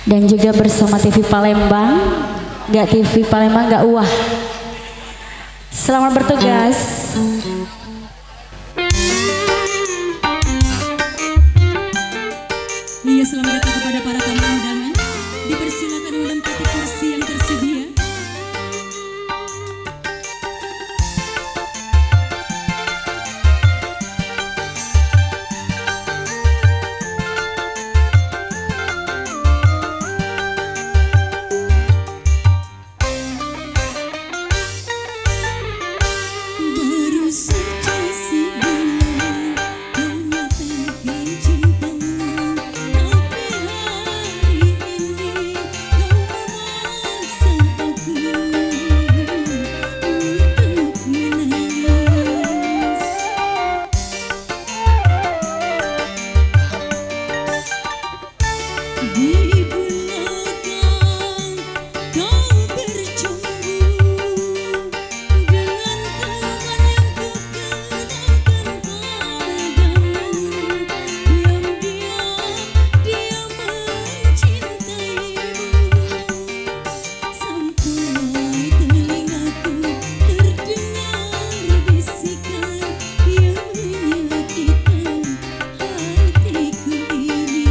Dan juga bersama TV Palembang, nggak TV Palembang nggak uah. Selamat bertugas. Iya, selamat datang kepada para tamu undangan. Dipersilakan menempati kursi yang tersedia. Baru saja sebulan kau nyatakan cintamu, tapi hari ini kau memaksa aku untuk menangis. Di belakang kau bercumbu dengan teman yang kukenalkan padamu. Diam-diam dia mencintaimu, sampai telingaku terdengar bisikan yang menyakitkan hatiku ini.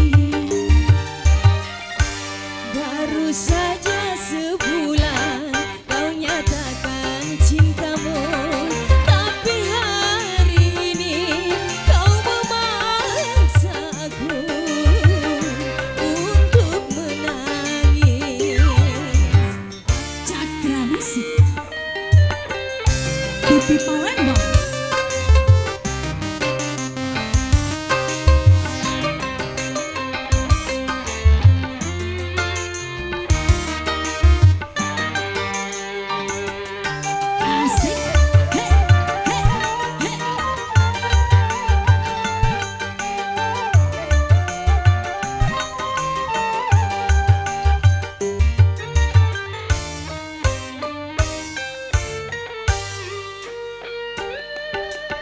Baru saja sebulan kau nyatakan cintamu, tapi hari ini kau memaksa aku untuk menangis. Cakra Musik TV Palembang. Asik, hey, hey, hey.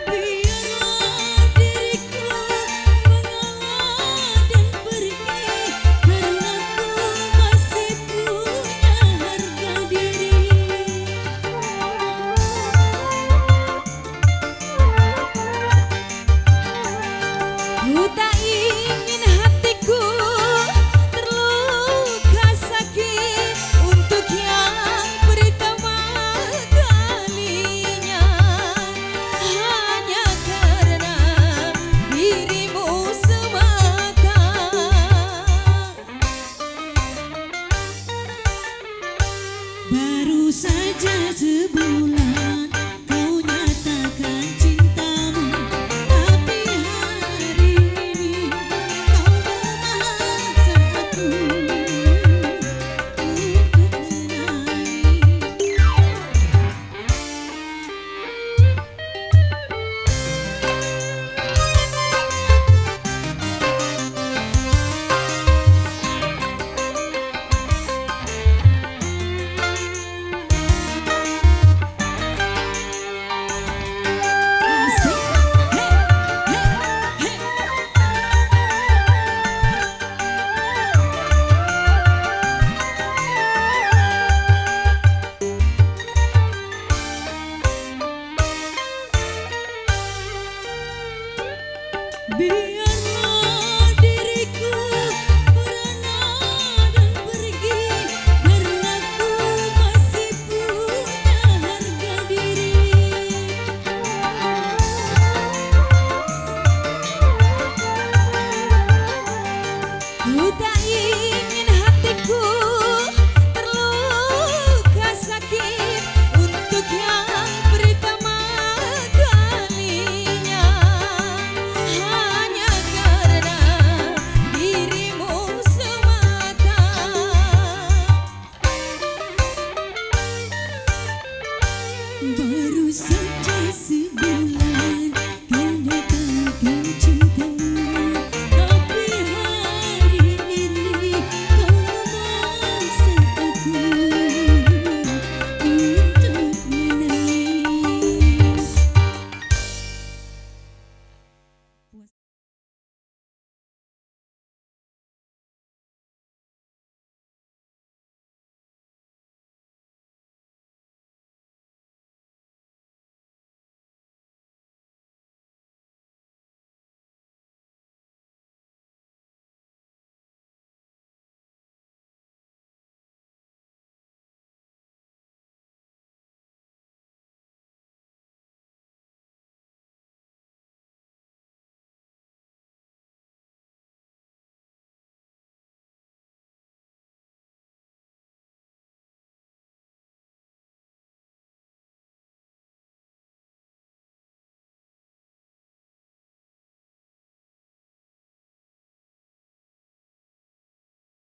Biarlah diriku mengalah dan pergi, karena ku masih punya harga diri. Ku tak ingin hatiku terluka sakit untuk yang pertama kalinya, hanya karena dirimu semata. Baru saja sebulan kau nyatakan cintamu, tapi hari ini kau memaksa aku untuk menangis. Asik, hey, hey, hey. Biarlah diriku merana dan pergi, karena ku masih punya harga diri. Ku tak ingin hatiku